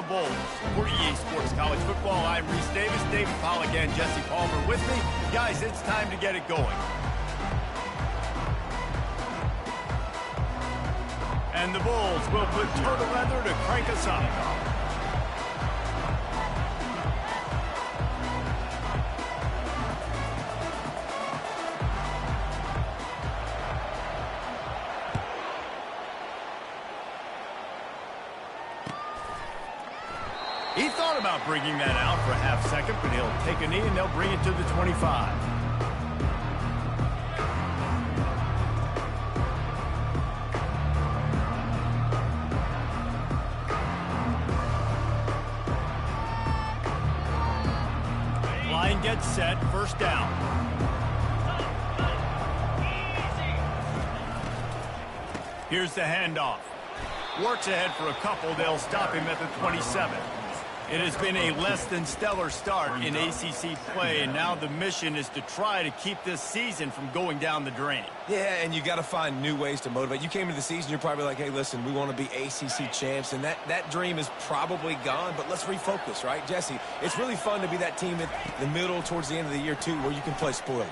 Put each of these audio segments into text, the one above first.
the Bulls. For EA Sports College Football, I'm Reese Davis, David Pollock, and Jesse Palmer with me. Guys, it's time to get it going. And the Bulls will put toe to leather to crank us up. He thought about bringing that out for a half second, but he'll take a knee and they'll bring it to the 25. Line gets set, first down. Here's the handoff. Works ahead for a couple, they'll stop him at the 27. It has been a less than stellar start in ACC play, and now the mission is to try to keep this season from going down the drain. Yeah, and you got to find new ways to motivate. You came into the season, you're probably like, hey, listen, we want to be ACC champs, and that dream is probably gone, but let's refocus, right? Jesse, it's really fun to be that team at the middle towards the end of the year, too, where you can play spoiler.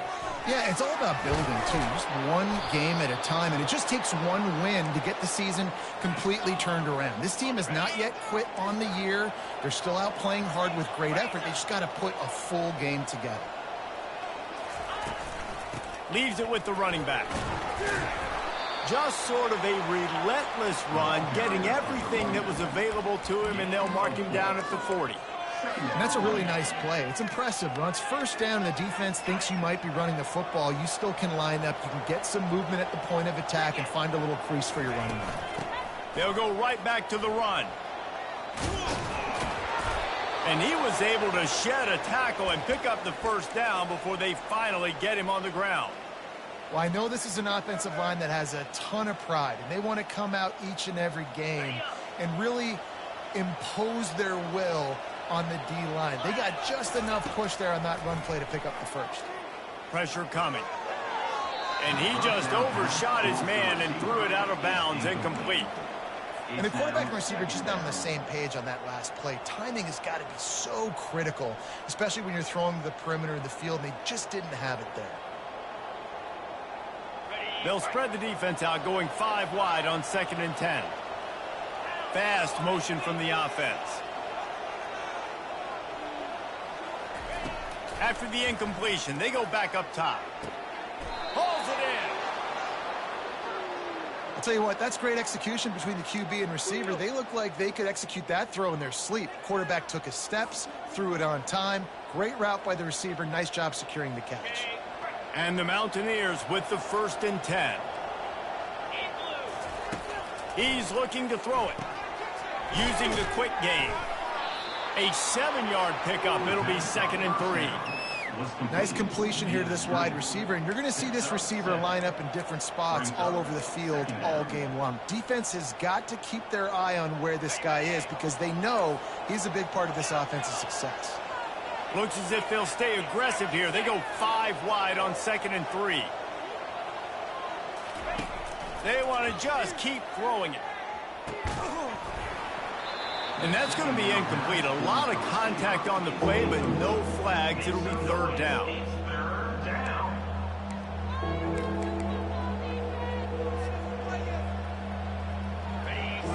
Yeah, it's all about building, too. Just one game at a time, and it just takes one win to get the season completely turned around. This team has not yet quit on the year. They're still out playing hard with great effort. They just got to put a full game together. Leaves it with the running back. Just sort of a relentless run, getting everything that was available to him, and they'll mark him down at the 40. And that's a really nice play. It's impressive. When it's first down and the defense thinks you might be running the football, you still can line up. You can get some movement at the point of attack and find a little crease for your running back. They'll go right back to the run. And he was able to shed a tackle and pick up the first down before they finally get him on the ground. Well, I know this is an offensive line that has a ton of pride, and they want to come out each and every game and really impose their will on the D-line. They got just enough push there on that run play to pick up the first. Pressure coming. And he just overshot his man and threw it out of bounds, incomplete. And the quarterback and receiver just not on the same page on that last play. Timing has got to be so critical, especially when you're throwing to the perimeter of the field, and they just didn't have it there. They'll spread the defense out, going 5 wide on 2nd and 10. Fast motion from the offense. After the incompletion, they go back up top. Hauls it in. I'll tell you what, that's great execution between the QB and receiver. They look like they could execute that throw in their sleep. Quarterback took his steps, threw it on time. Great route by the receiver. Nice job securing the catch. And the Mountaineers with the 1st and 10. He's looking to throw it. Using the quick game. A 7-yard pickup. It'll be 2nd and 3. Nice completion here to this wide receiver, and you're going to see this receiver line up in different spots all over the field all game long. Defense has got to keep their eye on where this guy is because they know he's a big part of this offense's success. Looks as if they'll stay aggressive here. They go 5 wide on 2nd and 3. They want to just keep throwing it. And that's going to be incomplete. A lot of contact on the play, but no flags. It'll be 3rd down.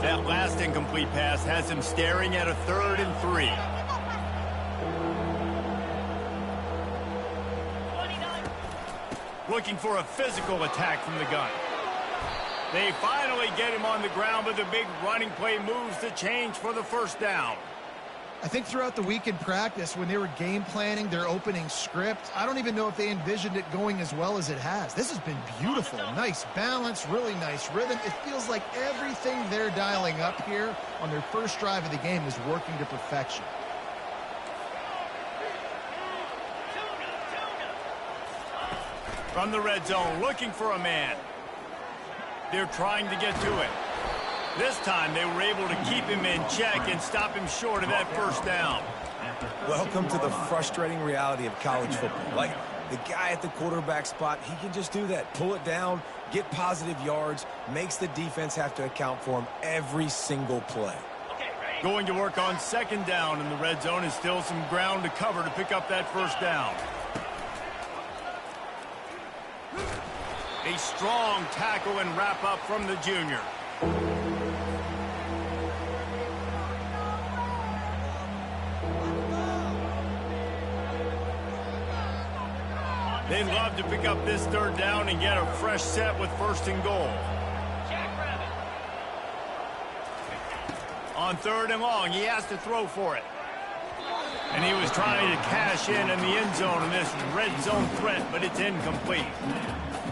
That last incomplete pass has him staring at a 3rd and 3. Looking for a physical attack from the gun. They finally get him on the ground, but the big running play moves the change for the 1st down. I think throughout the week in practice, when they were game planning their opening script, I don't even know if they envisioned it going as well as it has. This has been beautiful. Nice balance, really nice rhythm. It feels like everything they're dialing up here on their first drive of the game is working to perfection. From the red zone, looking for a man. They're trying to get to it. This time they were able to keep him in check and stop him short of that 1st down. Welcome to the frustrating reality of college football. Like, the guy at the quarterback spot, he can just do that. Pull it down, get positive yards, makes the defense have to account for him every single play. Going to work on second down in the red zone, and still some ground to cover to pick up that first down. A strong tackle and wrap up from the junior. They'd love to pick up this third down and get a fresh set with first and goal. On third and long, he has to throw for it. And he was trying to cash in the end zone in this red zone threat, but it's incomplete.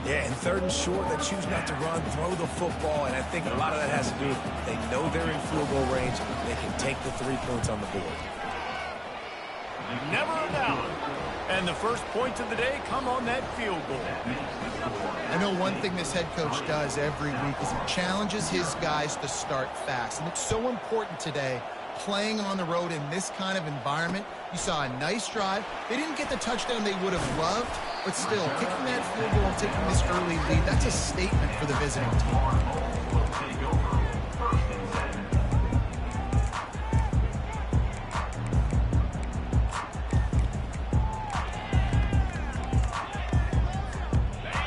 Yeah, and third and short, they choose not to run, throw the football, and I think a lot of that has to do with they know they're in field goal range. They can take the 3 points on the board. Never a doubt. And the first points of the day come on that field goal. I know one thing this head coach does every week is he challenges his guys to start fast. And it's so important today, playing on the road in this kind of environment. You saw a nice drive. They didn't get the touchdown they would have loved, but still, kicking that field goal and taking this early lead, that's a statement for the visiting team.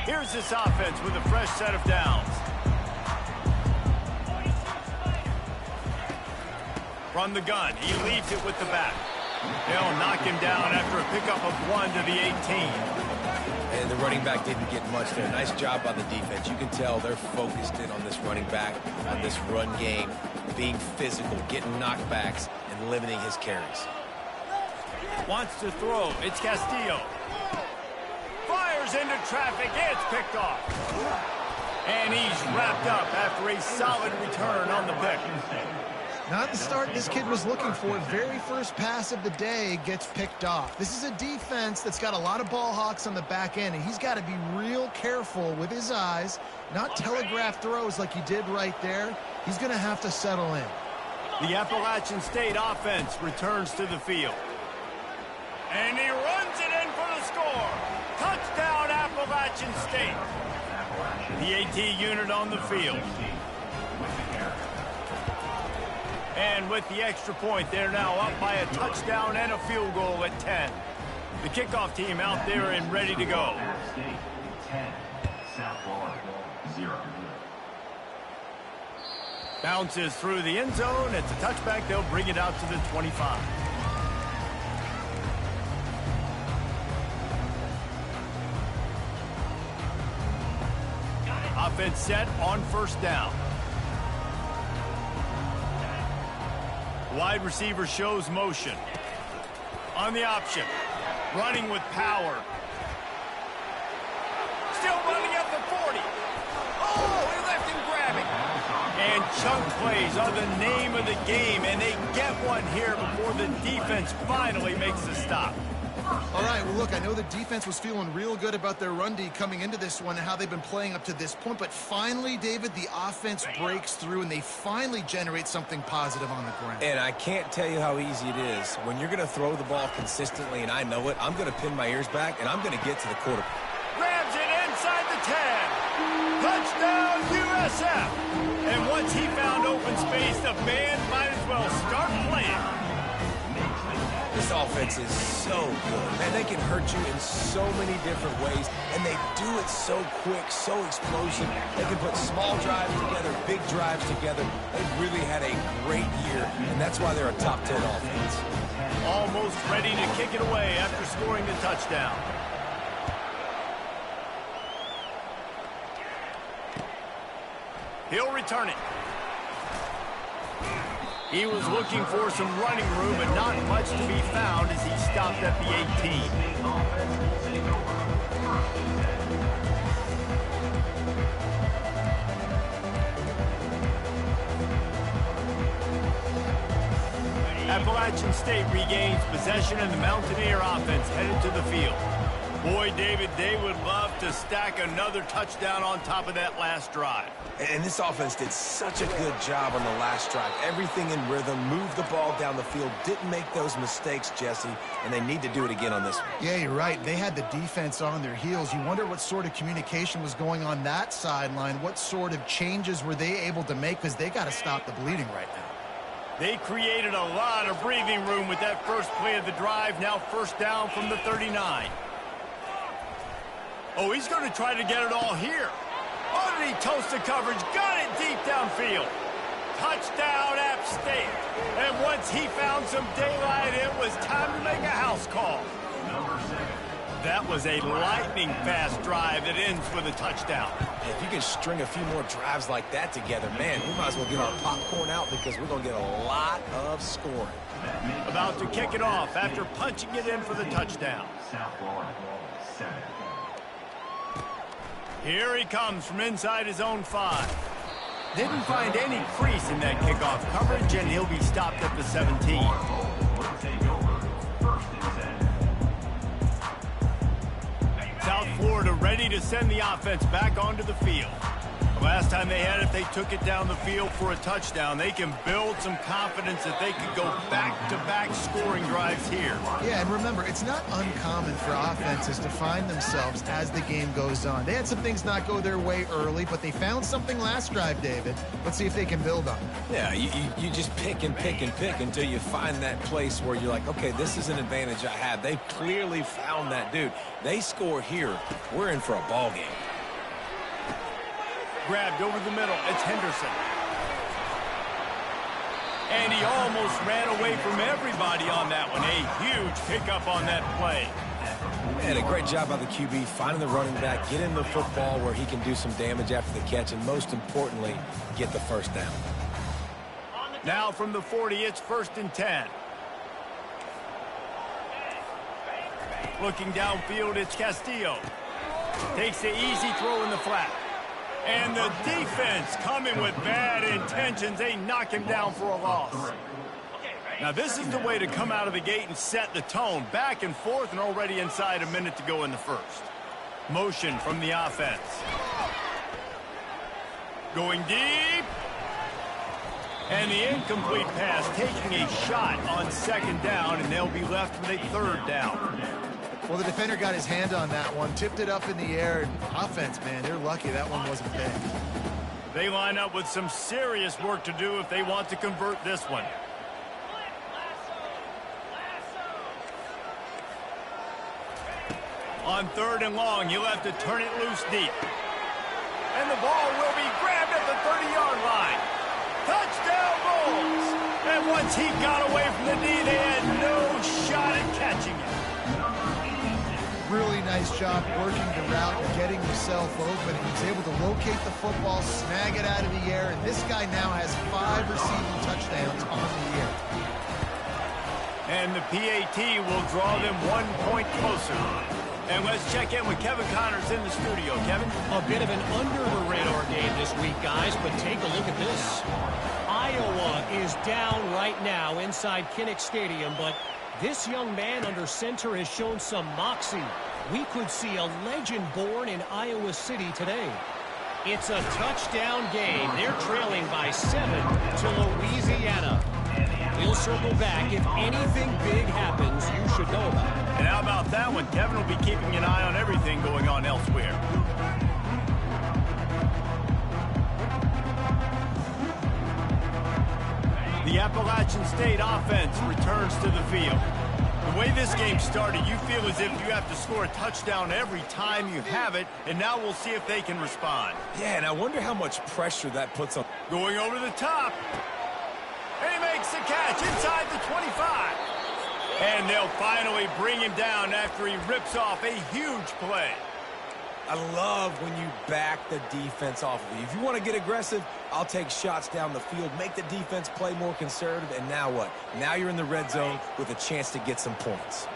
Here's this offense with a fresh set of downs. From the gun, he leads it with the back. They'll knock him down after a pickup of 1 to the 18. And the running back didn't get much there. Nice job by the defense. You can tell they're focused in on this running back, on this run game, being physical, getting knockbacks, and limiting his carries. Wants to throw. It's Castillo. Fires into traffic. It's picked off. And he's wrapped up after a solid return on the pick. Not the start this kid was looking for. Very first pass of the day gets picked off. This is a defense that's got a lot of ball hawks on the back end, and he's got to be real careful with his eyes, not telegraph throws like he did right there. He's going to have to settle in. The Appalachian State offense returns to the field. And he runs it in for the score. Touchdown, Appalachian State. The AT unit on the field. And with the extra point, they're now up by a touchdown and a field goal at 10. The kickoff team out there and ready to go. 10, South Florida, 0. Bounces through the end zone. It's a touchback. They'll bring it out to the 25. Offense set on first down. Wide receiver shows motion. On the option. Running with power. Still running up the 40. Oh, he left him grabbing. And chunk plays are the name of the game, and they get one here before the defense finally makes the stop. All right, well, look, I know the defense was feeling real good about their run D coming into this one and how they've been playing up to this point, but finally, David, the offense breaks through and they finally generate something positive on the ground. And I can't tell you how easy it is. When you're going to throw the ball consistently, and I know it, I'm going to pin my ears back, and I'm going to get to the quarterback. Grabs it inside the 10. Touchdown, USF. And once he found open space, the band might as well start playing. This offense is so good, man. They can hurt you in so many different ways, and they do it so quick, so explosive. They can put small drives together, big drives together. They've really had a great year, and that's why they're a top 10 offense. Almost ready to kick it away after scoring the touchdown. He'll return it. He was looking for some running room, but not much to be found as he stopped at the 18. Appalachian State regains possession, and the Mountaineer offense headed to the field. Boy, David, they would love to stack another touchdown on top of that last drive. And this offense did such a good job on the last drive. Everything in rhythm, moved the ball down the field, didn't make those mistakes, Jesse, and they need to do it again on this one. Yeah, you're right. They had the defense on their heels. You wonder what sort of communication was going on that sideline. What sort of changes were they able to make, because they got to stop the bleeding right now. They created a lot of breathing room with that first play of the drive. Now first down from the 39. Oh, he's going to try to get it all here. Oh, did he toast the coverage? Got it deep downfield. Touchdown, App State. And once he found some daylight, it was time to make a house call. That was a lightning-fast drive that ends with a touchdown. If you can string a few more drives like that together, man, we might as well get our popcorn out because we're going to get a lot of scoring. About to kick it off after punching it in for the touchdown. Here he comes from inside his own 5. Didn't find any crease in that kickoff coverage, and he'll be stopped at the 17. South Florida ready to send the offense back onto the field. The last time they had it, they took it down the field for a touchdown. They can build some confidence that they could go back-to-back scoring drives here. Yeah, and remember, it's not uncommon for offenses to find themselves as the game goes on. They had some things not go their way early, but they found something last drive, David. Let's see if they can build on it. Yeah, you just pick and pick and pick until you find that place where you're like, okay, this is an advantage I have. They clearly found that, dude. They score here. We're in for a ball game. Grabbed over the middle. It's Henderson. And he almost ran away from everybody on that one. A huge pickup on that play. And a great job by the QB finding the running back, getting the football where he can do some damage after the catch, and most importantly, get the first down. Now from the 40, it's 1st and 10. Looking downfield, it's Castillo. Takes the easy throw in the flat. And the defense coming with bad intentions. They knock him down for a loss. Now this is the way to come out of the gate and set the tone. Back and forth and already inside a minute to go in the first. Motion from the offense. Going deep. And the incomplete pass taking a shot on 2nd down, and they'll be left with a 3rd down. Well, the defender got his hand on that one, tipped it up in the air. And offense, man, they're lucky that one wasn't big. They line up with some serious work to do if they want to convert this one. On 3rd and long, he'll have to turn it loose deep. And the ball will be grabbed at the 30-yard line. Touchdown Bulls! And once he got away from the D, they had no shot at catching it. Really nice job working the route and getting himself open. He was able to locate the football, snag it out of the air, and this guy now has 5 receiving touchdowns on the year. And the PAT will draw them 1 point closer. And let's check in with Kevin Connors in the studio. Kevin? A bit of an under-the-radar game this week, guys, but take a look at this. Iowa is down right now inside Kinnick Stadium, but this young man under center has shown some moxie. We could see a legend born in Iowa City today. It's a touchdown game. They're trailing by 7 to Louisiana. We'll circle back. If anything big happens, you should know about it. And how about that one? Kevin will be keeping an eye on everything going on elsewhere. The Appalachian State offense returns to the field. The way this game started, you feel as if you have to score a touchdown every time you have it, and now we'll see if they can respond. Yeah, and I wonder how much pressure that puts on. Going over the top. And he makes the catch inside the 25. And they'll finally bring him down after he rips off a huge play. I love when you back the defense off of you. If you want to get aggressive, I'll take shots down the field, make the defense play more conservative, and now what? Now you're in the red zone with a chance to get some points.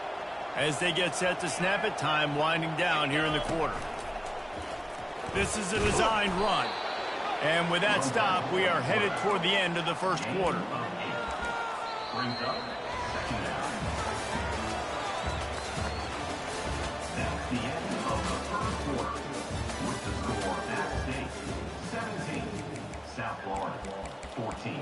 As they get set to snap it, time winding down here in the quarter. This is a designed run. And with that stop, we are headed toward the end of the first quarter. That's the end of the first quarter. With the score, App State 17, South Florida 14.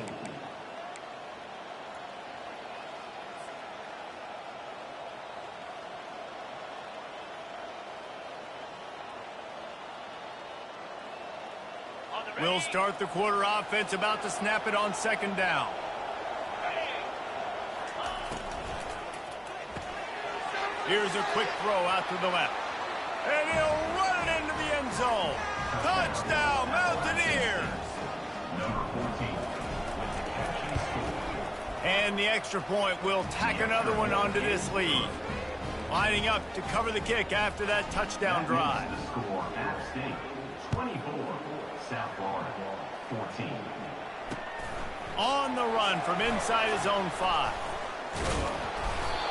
We'll start the quarter offense, about to snap it on 2nd down. Here's a quick throw out to the left. And he'll run it into the end zone. Touchdown, Mountaineers! Number 14 with the catch and score. And the extra point will tack another one onto this lead. Lining up to cover the kick after that touchdown drive. The score, App State 24, South Florida 14. On the run from inside his own 5.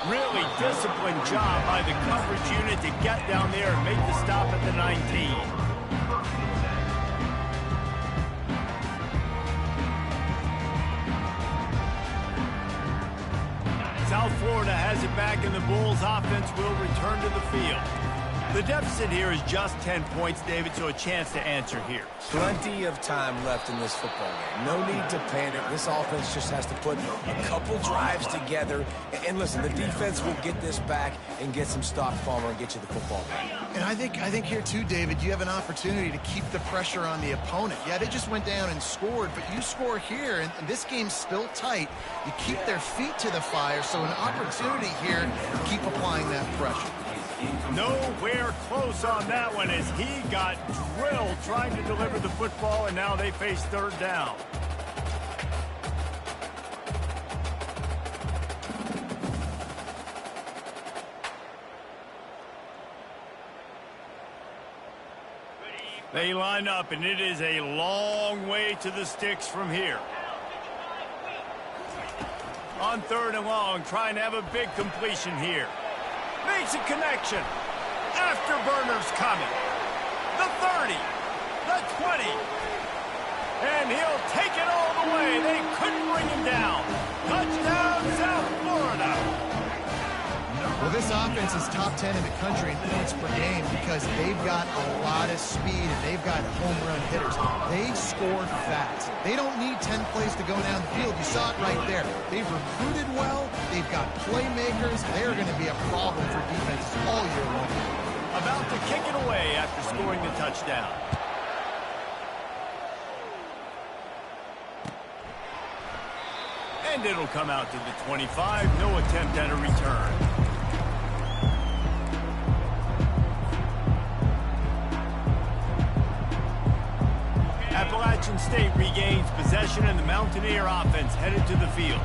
Really disciplined job by the coverage unit to get down there and make the stop at the 19. South Florida has it back, and the Bulls offense will return to the field. The deficit here is just 10 points, David, so a chance to answer here. Plenty of time left in this football game. No need to panic. This offense just has to put a couple drives together. And listen, the defense will get this back and get some stops, Palmer, and get you the football back. And I think here too, David, you have an opportunity to keep the pressure on the opponent. Yeah, they just went down and scored, but you score here, and this game's still tight. You keep their feet to the fire, so an opportunity here to keep applying that pressure. Nowhere close on that one as he got drilled trying to deliver the football, and now they face third down. They line up, and it is a long way to the sticks from here. On third and long, trying to have a big completion here. Makes a connection. Afterburners coming. The 30. The 20. And he'll take it all the way. They couldn't bring him down. Touchdown, South Florida. Well, this offense is top 10 in the country in points per game because they've got a lot of speed and they've got home run hitters. They score fast. They don't need 10 plays to go down the field. You saw it right there. They've recruited well. They've got playmakers. They're going to be a problem for defenses all year long. About to kick it away after scoring the touchdown. And it'll come out to the 25. No attempt at a return. Appalachian State regains possession, and the Mountaineer offense headed to the field.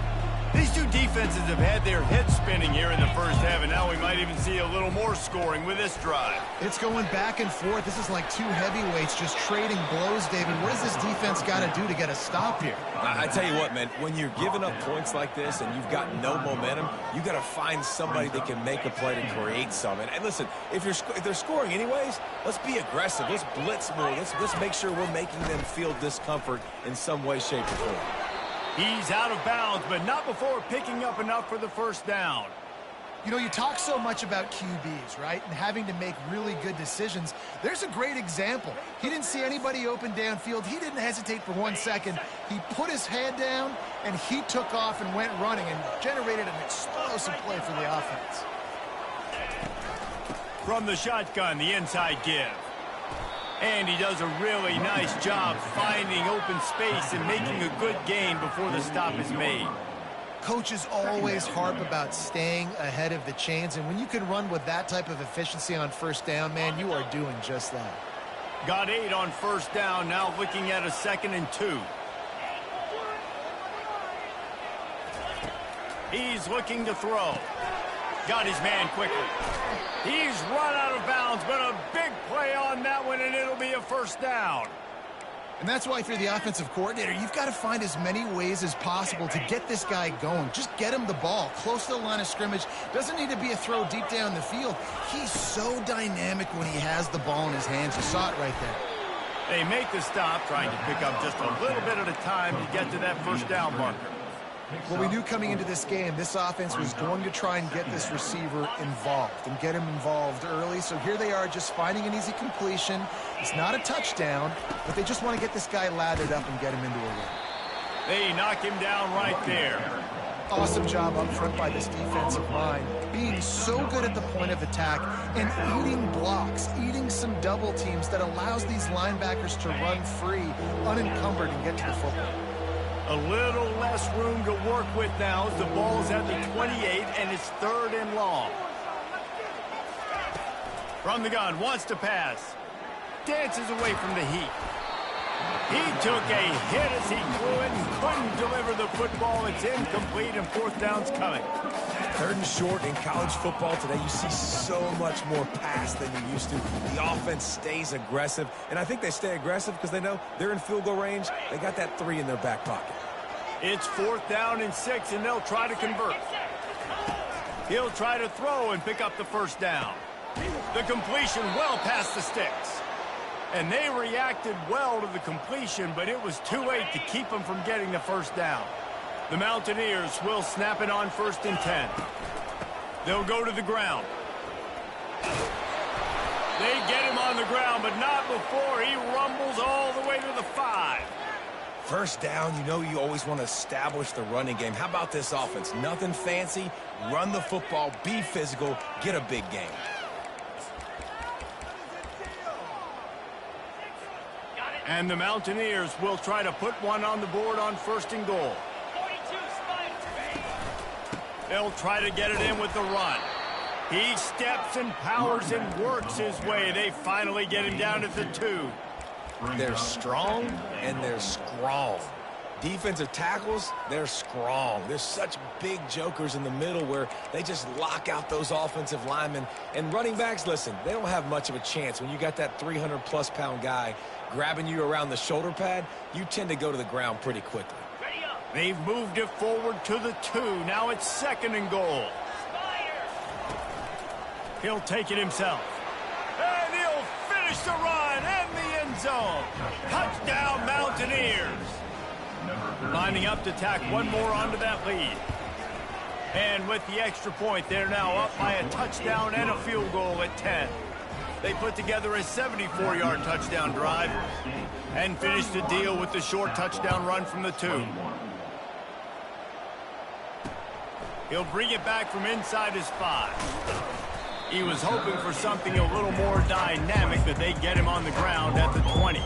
These two defenses have had their heads spinning here in the first half, and now we might even see a little more scoring with this drive. It's going back and forth. This is like two heavyweights just trading blows, David. What does this defense got to do to get a stop here? I tell you what, man, when you're giving up points like this and you've got no momentum, you got to find somebody that can make a play to create some. And listen, if they're scoring anyways, let's be aggressive. Let's blitz more. Let's make sure we're making them feel discomfort in some way, shape, or form. He's out of bounds, but not before picking up enough for the first down. You know, you talk so much about QBs, right, and having to make really good decisions. There's a great example. He didn't see anybody open downfield. He didn't hesitate for 1 second. He put his head down, and he took off and went running and generated an explosive play for the offense. From the shotgun, the inside give. And he does a really nice job finding open space and making a good gain before the stop is made. Coaches always harp about staying ahead of the chains, and when you can run with that type of efficiency on first down, man, you are doing just that. Got 8 on first down, now looking at a 2nd and 2. He's looking to throw. Got his man quickly. He's run out of bounds, but a big play on that one, and it'll be a first down. And that's why, if you're the offensive coordinator, you've got to find as many ways as possible to get this guy going. Just get him the ball close to the line of scrimmage. Doesn't need to be a throw deep down the field. He's so dynamic when he has the ball in his hands. You saw it right there. They make the stop, trying to pick up just a little bit at a time to get to that first down marker. Well, we knew coming into this game, this offense was going to try and get this receiver involved and get him involved early. So here they are just finding an easy completion. It's not a touchdown, but they just want to get this guy lathered up and get him into a run. They knock him down right there. Awesome job up front by this defensive line, being so good at the point of attack and eating blocks, eating some double teams that allows these linebackers to run free, unencumbered, and get to the football. A little less room to work with now as the ball's at the 28 and it's 3rd and long. From the gun, wants to pass. Dances away from the heat. He took a hit as he threw it and couldn't deliver the football. It's incomplete and fourth down's coming. 3rd and short in college football today. You see so much more pass than you used to. The offense stays aggressive, and I think they stay aggressive because they know they're in field goal range. They got that 3 in their back pocket. It's 4th down and 6, and they'll try to convert. He'll try to throw and pick up the first down. The completion well past the sticks. And they reacted well to the completion, but it was too late to keep them from getting the first down. The Mountaineers will snap it on 1st and 10. They'll go to the ground. They get him on the ground, but not before he rumbles all the way to the 5. First down, you know you always want to establish the running game. How about this offense? Nothing fancy. Run the football, be physical, get a big game. And the Mountaineers will try to put one on the board on 1st and goal. They'll try to get it in with the run. He steps and powers and works his way. They finally get him down at the 2. They're strong and they're strong. Defensive tackles, they're strong. There's such big jokers in the middle where they just lock out those offensive linemen. And running backs, listen, they don't have much of a chance. When you got that 300-plus pound guy grabbing you around the shoulder pad, you tend to go to the ground pretty quickly. They've moved it forward to the 2. Now it's 2nd and goal. He'll take it himself. And he'll finish the run and the end zone. Touchdown, Mountaineers. Lining up to tack one more onto that lead. And with the extra point, they're now up by a touchdown and a field goal at 10. They put together a 74-yard touchdown drive and finished the deal with the short touchdown run from the 2. He'll bring it back from inside his 5. He was hoping for something a little more dynamic, but they get him on the ground at the 20.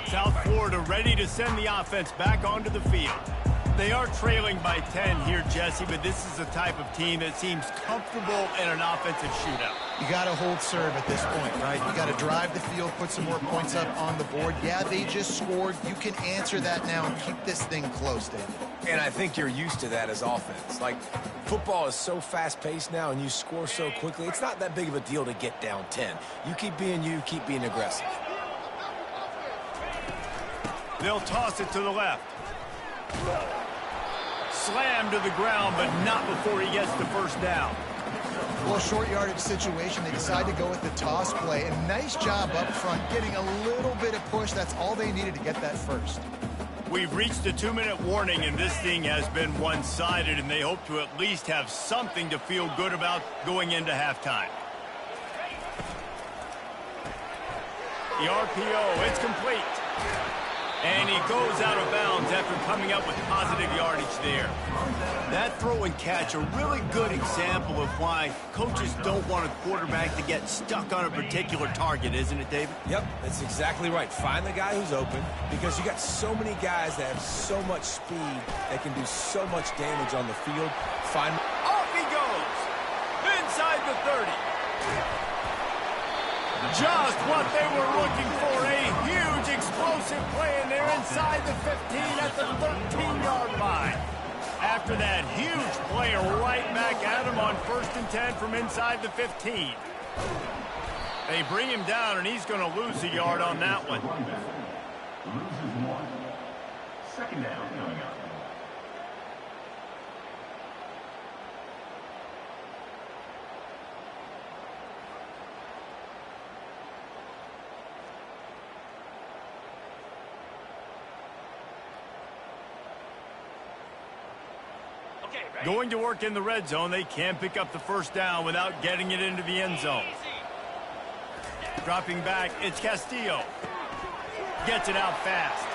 South Florida ready to send the offense back onto the field. They are trailing by 10 here, Jesse, but this is the type of team that seems comfortable in an offensive shootout. You got to hold serve at this point, right? You got to drive the field, put some more points up on the board. Yeah, they just scored. You can answer that now and keep this thing close, David. And I think you're used to that as offense. Like, football is so fast-paced now and you score so quickly, it's not that big of a deal to get down 10. You keep being aggressive. They'll toss it to the left. Slammed to the ground, but not before he gets the first down. Well, short yardage situation, they decide to go with the toss play. And nice job up front, getting a little bit of push. That's all they needed to get that first. We've reached a 2-minute warning, and this thing has been one-sided, and they hope to at least have something to feel good about going into halftime. The RPO, it's complete. And he goes out of bounds after coming up with positive yardage there. That throw and catch, a really good example of why coaches don't want a quarterback to get stuck on a particular target, isn't it, David? Yep, that's exactly right. Find the guy who's open because you got so many guys that have so much speed that can do so much damage on the field. Off he goes! Inside the 30. Just what they were looking for, a huge explosive play, and they're inside the 15 at the 13-yard line. After that huge play, right back at him on 1st and 10 from inside the 15. They bring him down, and he's going to lose a yard on that one. Loses 1. 2nd down coming up. Going to work in the red zone. They can't pick up the first down without getting it into the end zone. Dropping back, it's Castillo. Gets it out fast.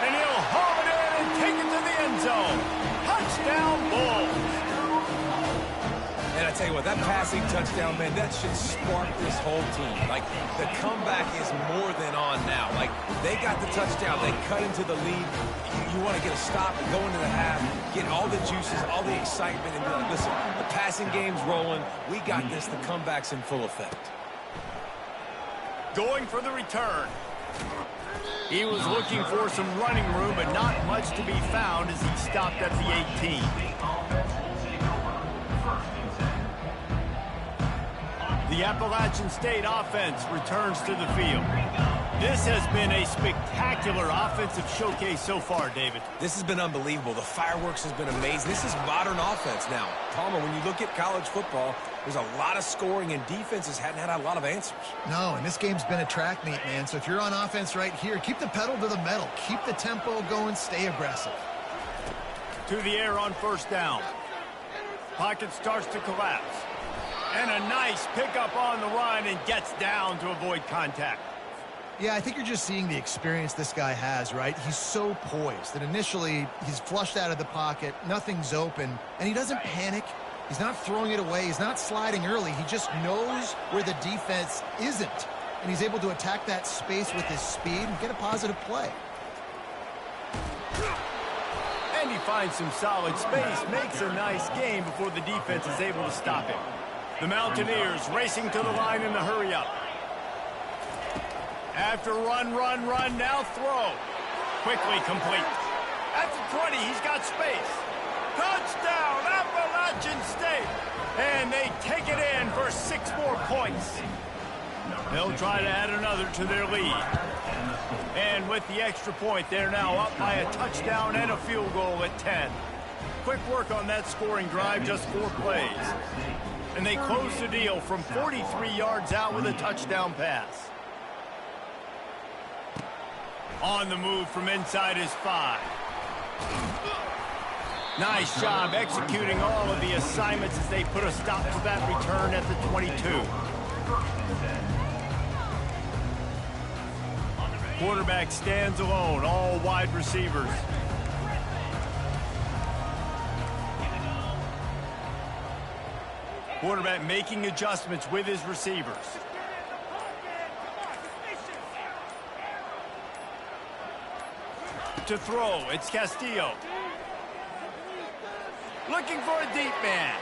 And he'll haul it in and take it to the end zone. Touchdown, Bulls. And I tell you what, that passing touchdown, man, that should spark this whole team. Like, the comeback is more than on now. Like, they got the touchdown. They cut into the lead. You want to get a stop and go into the half, get all the juices, all the excitement, and be like, listen, the passing game's rolling. We got this. The comeback's in full effect. Going for the return. He was looking for some running room, but not much to be found as he stopped at the 18. The Appalachian State offense returns to the field. This has been a spectacular offensive showcase so far, David. This has been unbelievable. The fireworks has been amazing. This is modern offense now. Palmer, when you look at college football, there's a lot of scoring, and defenses hadn't had a lot of answers. No, and this game's been a track meet, man. So if you're on offense right here, keep the pedal to the metal. Keep the tempo going. Stay aggressive. To the air on first down. Pocket starts to collapse. And a nice pickup on the run and gets down to avoid contact. Yeah, I think you're just seeing the experience this guy has, right? He's so poised that initially he's flushed out of the pocket, nothing's open, and he doesn't panic. He's not throwing it away. He's not sliding early. He just knows where the defense isn't, and he's able to attack that space with his speed and get a positive play. And he finds some solid space, makes a nice gain before the defense is able to stop him. The Mountaineers racing to the line in the hurry-up. After run, now throw. Quickly complete. At the 20, he's got space. Touchdown, Appalachian State. And they take it in for 6 more points. They'll try to add another to their lead. And with the extra point, they're now up by a touchdown and a field goal at 10. Quick work on that scoring drive, just 4 plays. And they close the deal from 43 yards out with a touchdown pass. On the move from inside his 5. Nice job executing all of the assignments as they put a stop to that return at the 22. Quarterback stands alone, all wide receivers. Quarterback making adjustments with his receivers. To throw, it's Castillo. Looking for a deep man.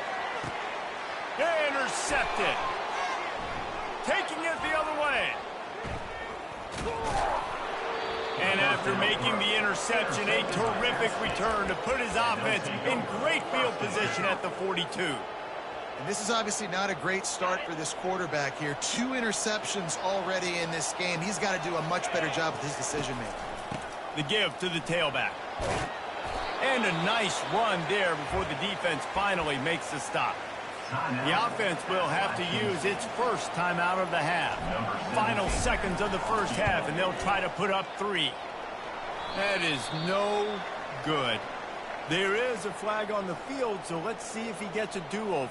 Intercepted. Taking it the other way. And after making the interception, a terrific return to put his offense in great field position at the 42. And this is obviously not a great start for this quarterback here. 2 interceptions already in this game. He's got to do a much better job with his decision-making. The give to the tailback. And a nice run there before the defense finally makes the stop. The offense will have to use its first timeout of the half. Final seconds of the first half, and they'll try to put up 3. That is no good. There is a flag on the field, so let's see if he gets a do-over.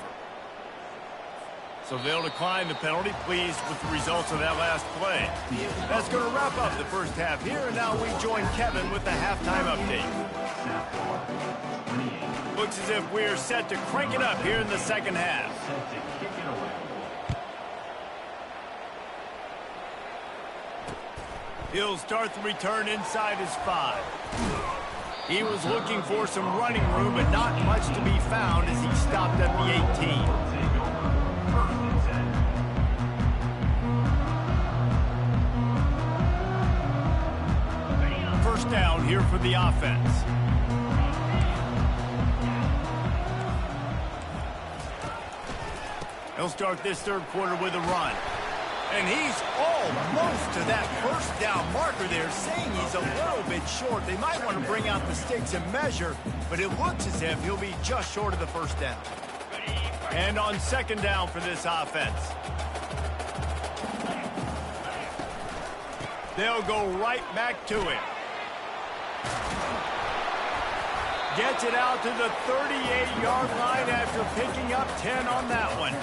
So they'll decline the penalty, pleased with the results of that last play. That's going to wrap up the first half here, and now we join Kevin with the halftime update. Looks as if we're set to crank it up here in the second half. He'll start the return inside his 5. He was looking for some running room, but not much to be found as he stopped at the 18. First down here for the offense. He'll start this third quarter with a run. And he's almost to that first down marker there, saying he's a little bit short. They might want to bring out the sticks and measure, but it looks as if he'll be just short of the first down. And on second down for this offense. They'll go right back to him. Gets it out to the 38-yard line after picking up 10 on that one.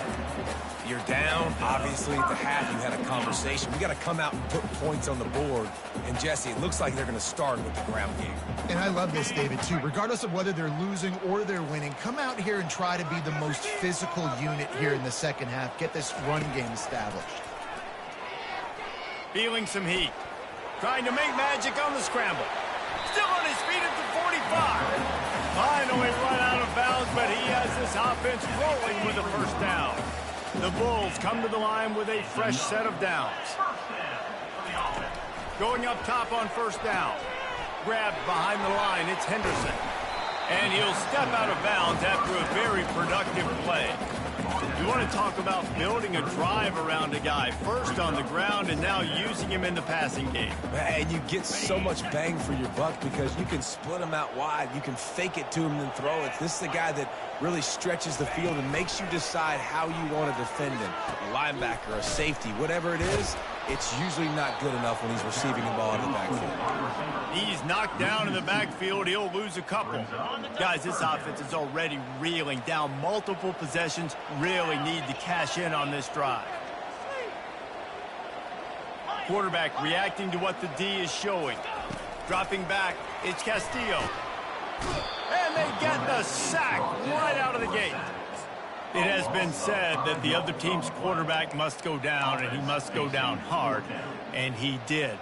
You're down. Obviously, at the half, you had a conversation. We got to come out and put points on the board. And, Jesse, it looks like they're going to start with the ground game. And I love this, David, too. Regardless of whether they're losing or they're winning, come out here and try to be the most physical unit here in the second half. Get this run game established. Feeling some heat. Trying to make magic on the scramble. Still on his feet at the 45. Finally run out of bounds, but he has this offense rolling with a first down. The Bulls come to the line with a fresh set of downs. Going up top on first down. Grabbed behind the line, it's Henderson. And he'll step out of bounds after a very productive play. You want to talk about building a drive around a guy. First on the ground and now using him in the passing game. And you get so much bang for your buck because you can split him out wide. You can fake it to him and throw it. This is the guy that really stretches the field and makes you decide how you want to defend him. A linebacker, a safety, whatever it is, it's usually not good enough when he's receiving the ball in the backfield. He's knocked down in the backfield. He'll lose a couple. Guys, this offense is already reeling down multiple possessions. Really need to cash in on this drive. Quarterback reacting to what the D is showing. Dropping back, it's Castillo. And they get the sack right out of the gate. It has been said that the other team's quarterback must go down, and he must go down hard, and he did.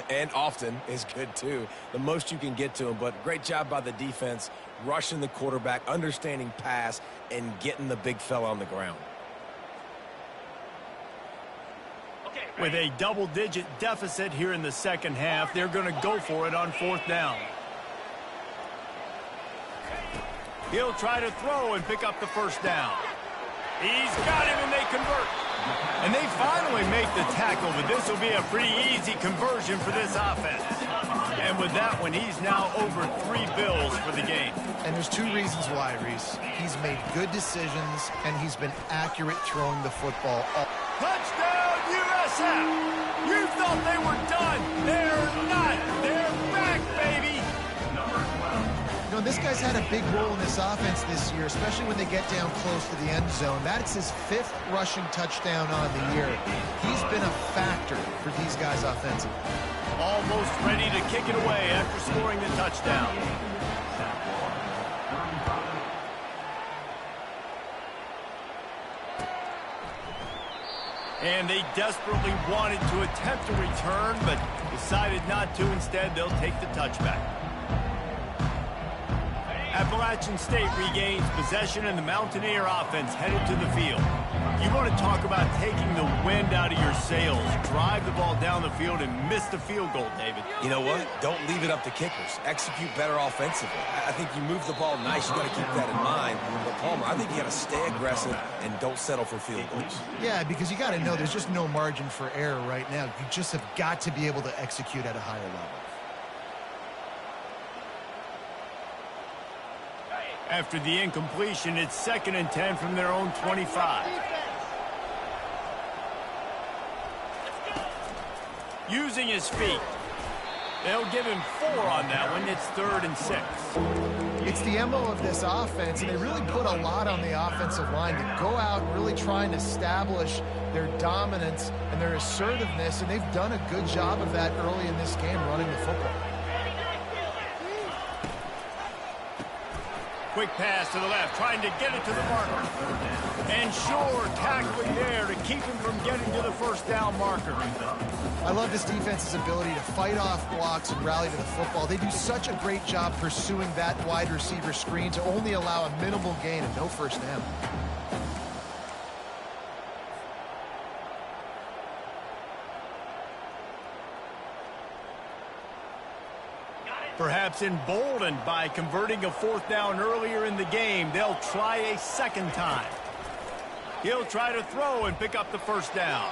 And often is good, too. The most you can get to him, but great job by the defense, rushing the quarterback, understanding pass, and getting the big fella on the ground. With a double-digit deficit here in the second half, they're going to go for it on fourth down. He'll try to throw and pick up the first down. He's got him, and they convert. And they finally make the tackle, but this will be a pretty easy conversion for this offense. And with that one, he's now over 3 bills for the game. And there's 2 reasons why, Reese. He's made good decisions, and he's been accurate throwing the football. Touchdown, USF! You thought they were done. They're not. They're back, baby. You know, this guy's had a big role in this offense this year, especially when they get down close to the end zone. That's his 5th rushing touchdown on the year. He's been a factor for these guys offensively. Almost ready to kick it away after scoring the touchdown. And they desperately wanted to attempt a return, but decided not to. Instead, they'll take the touchback. Appalachian State regains possession, and the Mountaineer offense headed to the field. You want to talk about taking the wind out of your sails. Drive the ball down the field and miss the field goal, David. You know what? Don't leave it up to kickers. Execute better offensively. I think you move the ball nice. You got to keep that in mind. But Palmer, I think you got to stay aggressive and don't settle for field goals. Yeah, because you got to know there's just no margin for error right now. You just have got to be able to execute at a higher level. After the incompletion, it's 2nd and 10 from their own 25. Using his feet. They'll give him 4 on that one. It's 3rd and 6. It's the MO of this offense, and they really put a lot on the offensive line to go out and really try and establish their dominance and their assertiveness, and they've done a good job of that early in this game running the football. Quick pass to the left, trying to get it to the marker. And sure, tackling there to keep him from getting to the first down marker. I love this defense's ability to fight off blocks and rally to the football. They do such a great job pursuing that wide receiver screen to only allow a minimal gain and no first down. Perhaps emboldened by converting a 4th down earlier in the game, they'll try a 2nd time. He'll try to throw and pick up the first down.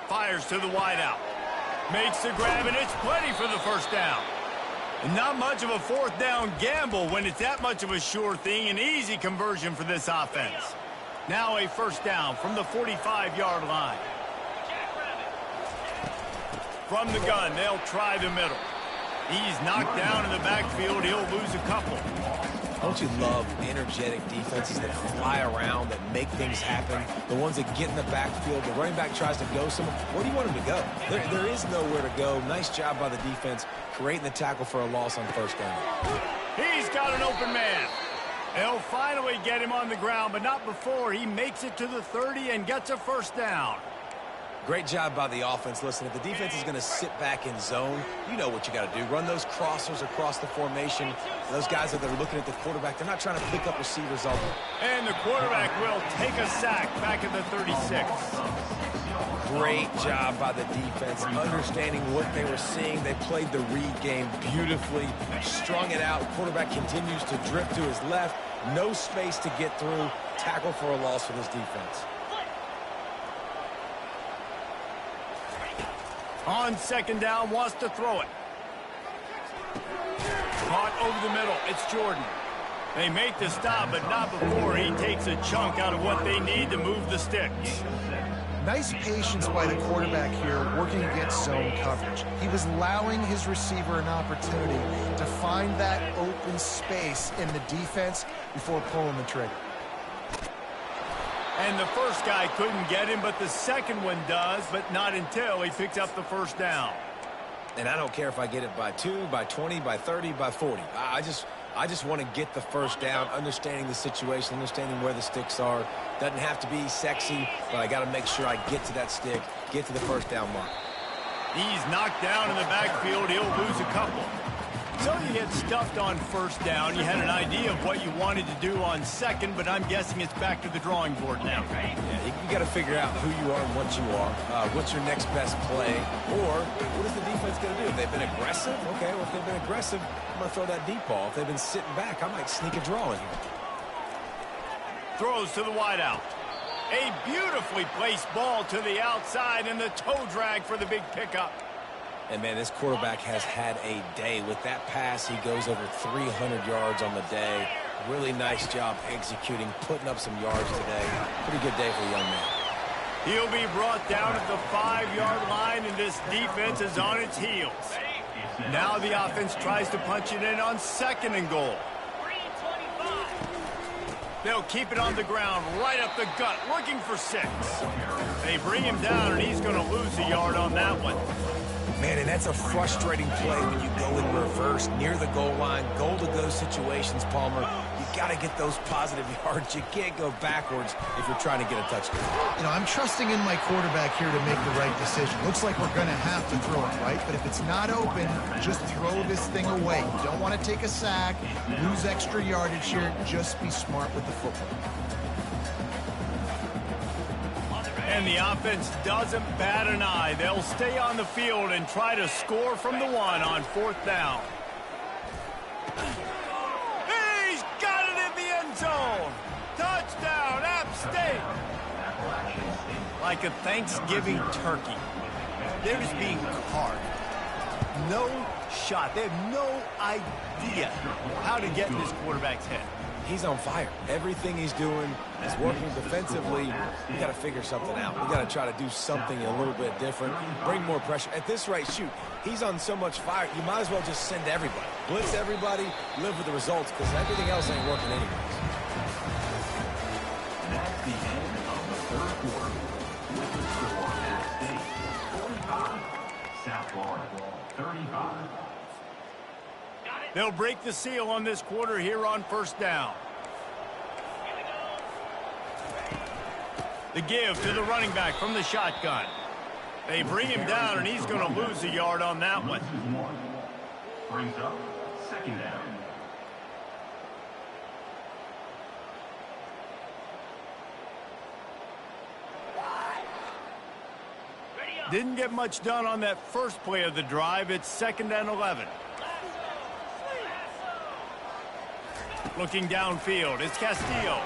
Fires to the wideout. Makes the grab, and it's plenty for the first down. And not much of a 4th down gamble when it's that much of a sure thing. An easy conversion for this offense. Now a first down from the 45-yard line. From the gun, they'll try the middle. He's knocked down in the backfield. He'll lose a couple. Don't you love energetic defenses that fly around, that make things happen? The ones that get in the backfield, the running back tries to go somewhere. Where do you want him to go? There is nowhere to go. Nice job by the defense creating the tackle for a loss on first down. He's got an open man. They'll finally get him on the ground, but not before he makes it to the 30 and gets a first down. Great job by the offense. Listen, if the defense is going to sit back in zone, you know what you got to do. Run those crossers across the formation. Those guys that are looking at the quarterback, they're not trying to pick up receivers all day. And the quarterback will take a sack back at the 36. Great job by the defense, understanding what they were seeing. They played the read game beautifully, strung it out. Quarterback continues to drift to his left. No space to get through. Tackle for a loss for this defense. On second down, wants to throw it. Caught over the middle. It's Jordan. They make the stop, but not before he takes a chunk out of what they need to move the sticks. Nice patience by the quarterback here, working against zone coverage. He was allowing his receiver an opportunity to find that open space in the defense before pulling the trigger. And the first guy couldn't get him, but the second one does, but not until he picks up the first down. And I don't care if I get it by 2, by 20, by 30, by 40. I just want to get the first down, understanding the situation, understanding where the sticks are. Doesn't have to be sexy, but I got to make sure I get to that stick, get to the first down mark. He's knocked down in the backfield. He'll lose a couple. So you get stuffed on first down. You had an idea of what you wanted to do on second, but I'm guessing it's back to the drawing board now. Yeah, you got to figure out who you are and what you are. What's your next best play? Or what is the defense going to do? If they've been aggressive, okay, well, if they've been aggressive, I'm going to throw that deep ball. If they've been sitting back, I might sneak a draw in here. Throws to the wideout. A beautifully placed ball to the outside and the toe drag for the big pickup. And, man, this quarterback has had a day. With that pass, he goes over 300 yards on the day. Really nice job executing, putting up some yards today. Pretty good day for the young man. He'll be brought down at the 5-yard line, and this defense is on its heels. Now the offense tries to punch it in on second and goal. They'll keep it on the ground, right up the gut, looking for 6. They bring him down, and he's going to lose a yard on that one. Man, and that's a frustrating play when you go in reverse near the goal line, goal-to-go situations, Palmer. You got to get those positive yards. You can't go backwards if you're trying to get a touchdown. You know, I'm trusting in my quarterback here to make the right decision. Looks like we're going to have to throw it, right? But if it's not open, just throw this thing away. You don't want to take a sack, lose extra yardage here. Just be smart with the football. And the offense doesn't bat an eye. They'll stay on the field and try to score from the 1 on 4th down. He's got it in the end zone. Touchdown, App State. Like a Thanksgiving turkey. They're just being carved. No shot. They have no idea how to get in this quarterback's head. He's on fire. Everything he's doing is working defensively. We got to figure something out. We got to try to do something a little bit different, bring more pressure. At this rate, shoot, he's on so much fire, you might as well just send everybody. Blitz everybody, live with the results, because everything else ain't working anyways. That's the end of the third quarter. With the score at State 45, South Florida 35. They'll break the seal on this quarter here on first down. The give to the running back from the shotgun. They bring him down, and he's going to lose a yard on that one. Brings up second down. Didn't get much done on that first play of the drive. It's 2nd and 11. Looking downfield, it's Castillo.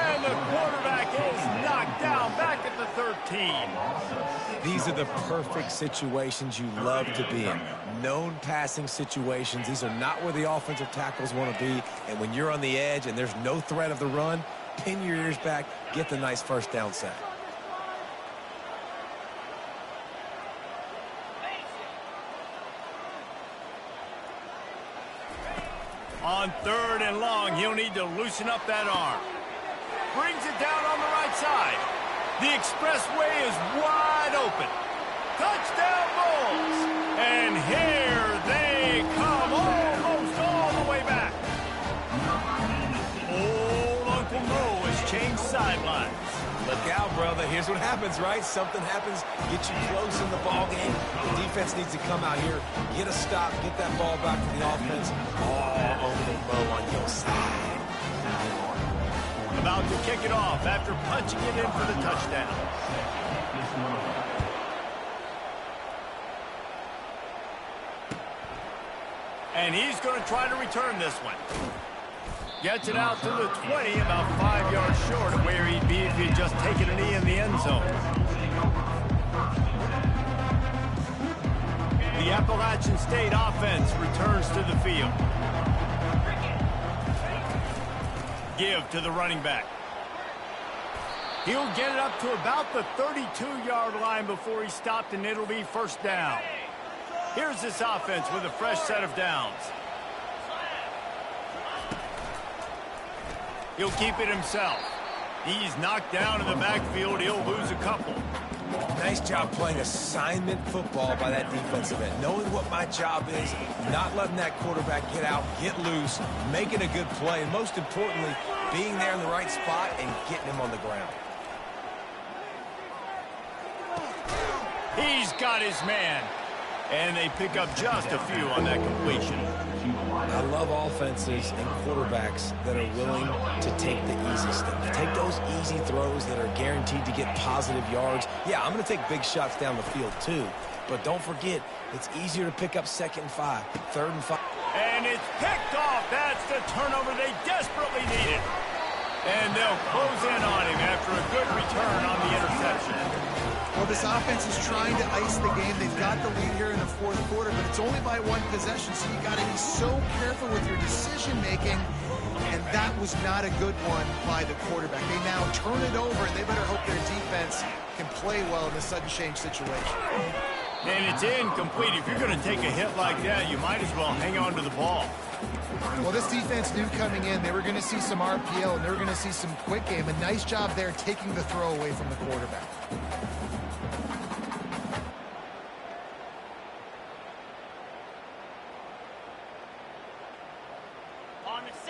And the quarterback is knocked down back at the 13. These are the perfect situations you love to be in. Known passing situations. These are not where the offensive tackles want to be. And when you're on the edge and there's no threat of the run, pin your ears back, get the nice first down sack. On 3rd and long, he'll need to loosen up that arm. Brings it down on the right side. The expressway is wide open. Touchdown Bulls! And here they come, almost all the way back. Old Uncle Mo has changed sidelines. Look out, brother. Here's what happens, right? Something happens, get you close in the ball game. The defense needs to come out here, get a stop, get that ball back to the offense. All over the Mo on your side. About to kick it off after punching it in for the touchdown. And he's going to try to return this one. Gets it out to the 20, about 5 yards short of where he'd be if he'd just taken a knee in the end zone. The Appalachian State offense returns to the field. Give to the running back. He'll get it up to about the 32-yard line before he's stopped, and it'll be first down. Here's this offense with a fresh set of downs. He'll keep it himself. He's knocked down in the backfield. He'll lose a couple. Nice job playing assignment football by that defensive end. Knowing what my job is, not letting that quarterback get out, get loose, making a good play, and most importantly, being there in the right spot and getting him on the ground. He's got his man. And they pick up just a few on that completion. I love offenses and quarterbacks that are willing to take the easy stuff. Take those easy throws that are guaranteed to get positive yards. Yeah, I'm going to take big shots down the field too. But don't forget, it's easier to pick up 2nd and 5, 3rd and 5. And it's picked off. That's the turnover they desperately needed. And they'll close in on him after a good return on the interception. Well, this offense is trying to ice the game. They've got the lead here in the 4th quarter, but it's only by 1 possession, so you got to be so careful with your decision-making, and that was not a good one by the quarterback. They now turn it over, and they better hope their defense can play well in the sudden change situation. And it's incomplete. If you're going to take a hit like that, you might as well hang on to the ball. Well, this defense knew coming in they were going to see some RPO, and they were going to see some quick game. A nice job there taking the throw away from the quarterback.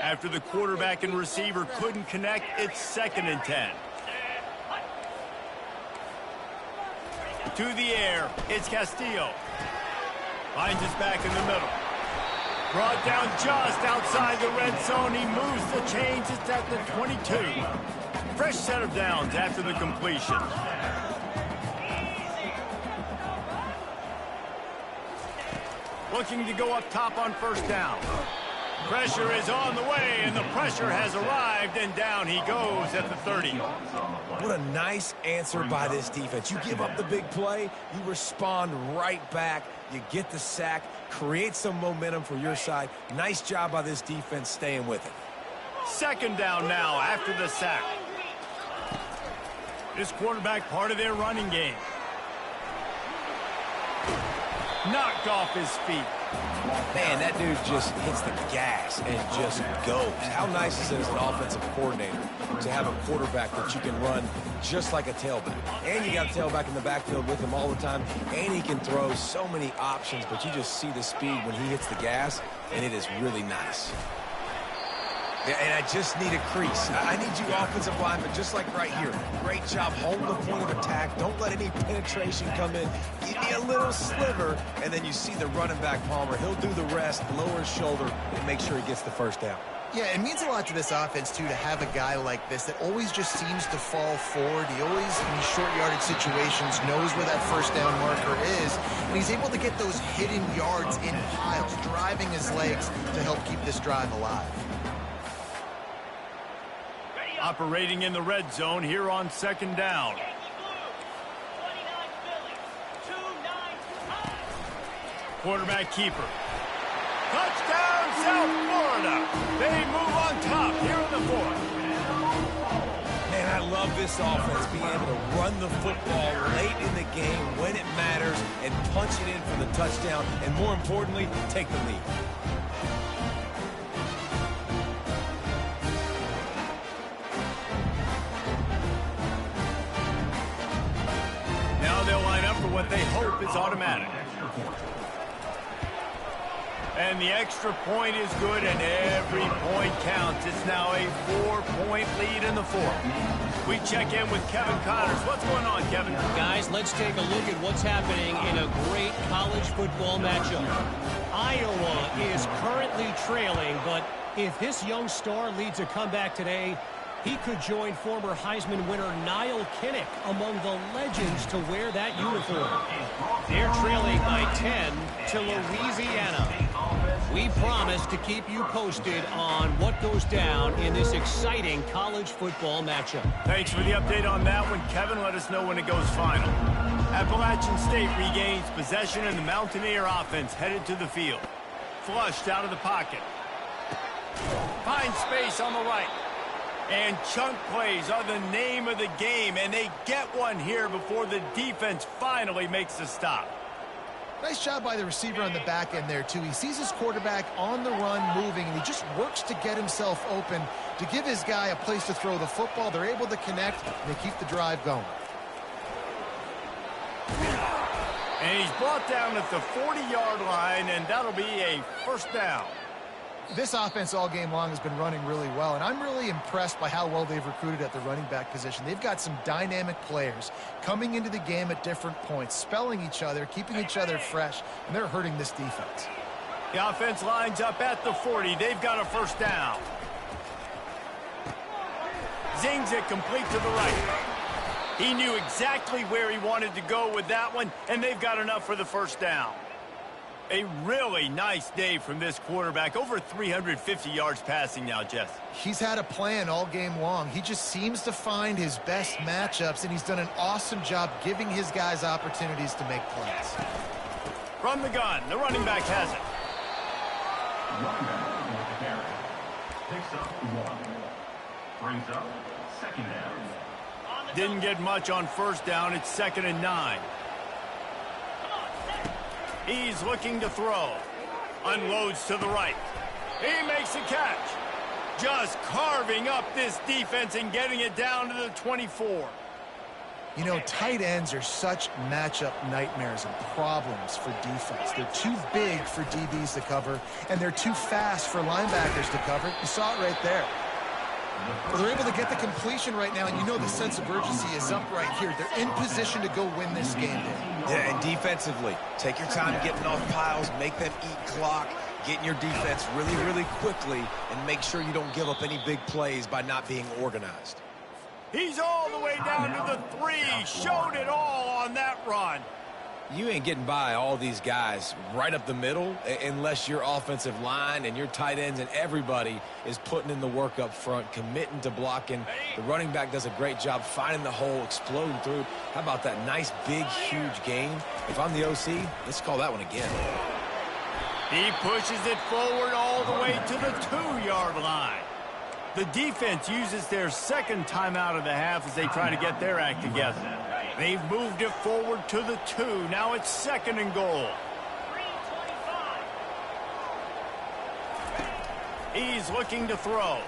After the quarterback and receiver couldn't connect, it's 2nd and 10. To the air, it's Castillo. Finds his back in the middle. Brought down just outside the red zone. He moves the chains. It's at the 22. Fresh set of downs after the completion. Looking to go up top on 1st down. Pressure is on the way, and the pressure has arrived, and down he goes at the 30. What a nice answer by this defense. You give up the big play, you respond right back, you get the sack, create some momentum for your side. Nice job by this defense staying with it. 2nd down now after the sack. This quarterback part of their running game. Knocked off his feet. Man, that dude just hits the gas and just goes. How nice is it as an offensive coordinator to have a quarterback that you can run just like a tailback? And you got a tailback in the backfield with him all the time, and he can throw so many options, but you just see the speed when he hits the gas, and it is really nice. Yeah, and I just need a crease. I need you offensive linemen, just like right here. Great job holding the point of attack. Don't let any penetration come in. Give me a little sliver, and then you see the running back, Palmer. He'll do the rest, lower his shoulder, and make sure he gets the 1st down. Yeah, it means a lot to this offense, too, to have a guy like this that always just seems to fall forward. He always, in these short yardage situations, knows where that 1st down marker is, and he's able to get those hidden yards in piles, driving his legs to help keep this drive alive. Operating in the red zone here on 2nd down. Quarterback keeper. Touchdown, South Florida. They move on top here in the 4th. Man, I love this offense, being able to run the football late in the game when it matters and punch it in for the touchdown, and more importantly, take the lead. what they hope is automatic. And the extra point is good, and every point counts. It's now a 4-point lead in the fourth. We check in with Kevin Connors. What's going on, Kevin? Guys, let's take a look at what's happening in a great college football matchup. Iowa is currently trailing, but if this young star leads a comeback today, he could join former Heisman winner Niall Kinnick among the legends to wear that uniform. They're trailing by 10 to Louisiana. We promise to keep you posted on what goes down in this exciting college football matchup. Thanks for the update on that one, Kevin. Let us know when it goes final. Appalachian State regains possession, and the Mountaineer offense headed to the field. Flushed out of the pocket. Finds space on the right. And chunk plays are the name of the game, and they get one here before the defense finally makes a stop. Nice job by the receiver on the back end there, too. He sees his quarterback on the run moving, and he just works to get himself open to give his guy a place to throw the football. They're able to connect, and they keep the drive going. And he's brought down at the 40-yard line, and that'll be a first down. This offense all game long has been running really well, and I'm really impressed by how well they've recruited at the running back position. They've got some dynamic players coming into the game at different points, spelling each other, keeping each other fresh, and they're hurting this defense. The offense lines up at the 40. They've got a first down. Zings it complete to the right. He knew exactly where he wanted to go with that one, and they've got enough for the first down. A really nice day from this quarterback. Over 350 yards passing now, Jess. He's had a plan all game long. He just seems to find his best matchups, and he's done an awesome job giving his guys opportunities to make plays. From the gun, the running back has it. Running back with the carry. Picks up 1. Brings up second down. Didn't get much on first down. It's 2nd and 9. He's looking to throw. Unloads to the right. He makes a catch. Just carving up this defense and getting it down to the 24. You know, tight ends are such matchup nightmares and problems for defense. They're too big for DBs to cover, and they're too fast for linebackers to cover. You saw it right there. Well, they're able to get the completion right now, and you know the sense of urgency is up right here. They're in position to go win this game. Yeah, and defensively, take your time getting off piles, make them eat clock, get in your defense really, really quickly, and make sure you don't give up any big plays by not being organized. He's all the way down to the 3. Showed it all on that run. You ain't getting by all these guys right up the middle unless your offensive line and your tight ends and everybody is putting in the work up front, committing to blocking. The running back does a great job finding the hole, exploding through. How about that nice, big, huge gain? If I'm the OC, let's call that one again. He pushes it forward all the way to the 2-yard line. The defense uses their second timeout of the half as they try to get their act together. They've moved it forward to the 2. Now it's 2nd and goal. He's looking to throw.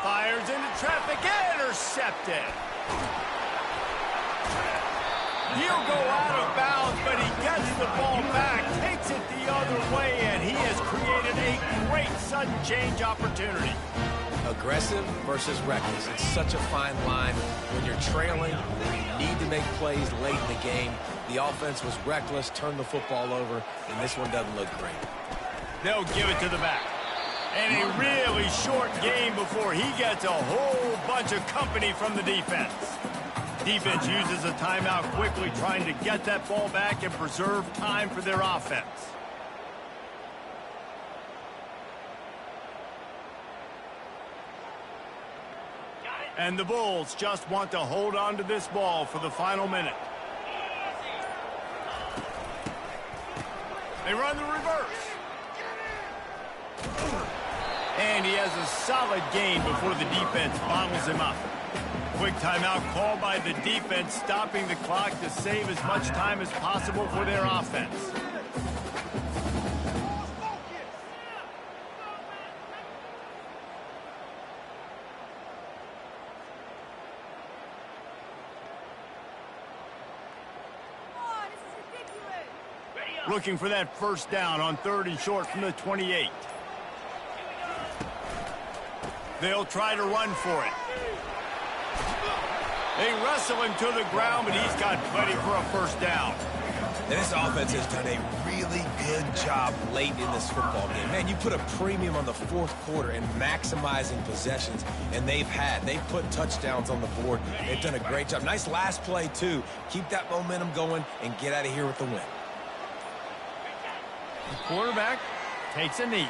Fires into traffic. Intercepted. He'll go out of bounds, but he gets the ball back, takes it the other way, and he has created a great sudden change opportunity. Aggressive versus reckless. It's such a fine line when you're trailing, when you need to make plays late in the game. The offense was reckless, turned the football over, and this one doesn't look great. They'll give it to the back. And a really short game before he gets a whole bunch of company from the defense. Defense uses a timeout quickly, trying to get that ball back and preserve time for their offense. And the Bulls just want to hold on to this ball for the final minute. They run the reverse. And he has a solid gain before the defense bottles him up. Quick timeout called by the defense, stopping the clock to save as much time as possible for their offense. Looking for that first down on 3rd and short from the 28. They'll try to run for it. They wrestle him to the ground, but he's got plenty for a first down. And this offense has done a really good job late in this football game. Man, you put a premium on the 4th quarter and maximizing possessions, and they've put touchdowns on the board. They've done a great job. Nice last play, too. Keep that momentum going and get out of here with the win. The quarterback takes a knee.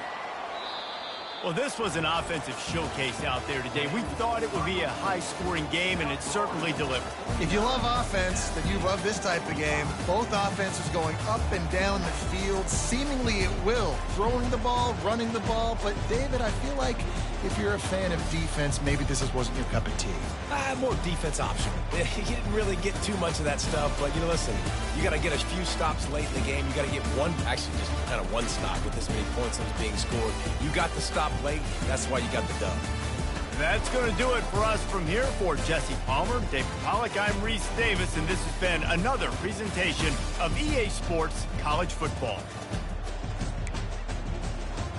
Well, this was an offensive showcase out there today. We thought it would be a high-scoring game, and it certainly delivered. If you love offense, then you love this type of game. Both offenses going up and down the field, seemingly at will. Throwing the ball, running the ball. But, David, I feel like if you're a fan of defense, maybe this wasn't your cup of tea. More defense optional. You didn't really get too much of that stuff, but, listen, you got to get a few stops late in the game. You got to get actually just kind of one stop with this many points that was being scored. You got the stop late. That's why you got the dub. That's going to do it for us from here. For Jesse Palmer, David Pollack, I'm Reese Davis, and this has been another presentation of EA Sports College Football.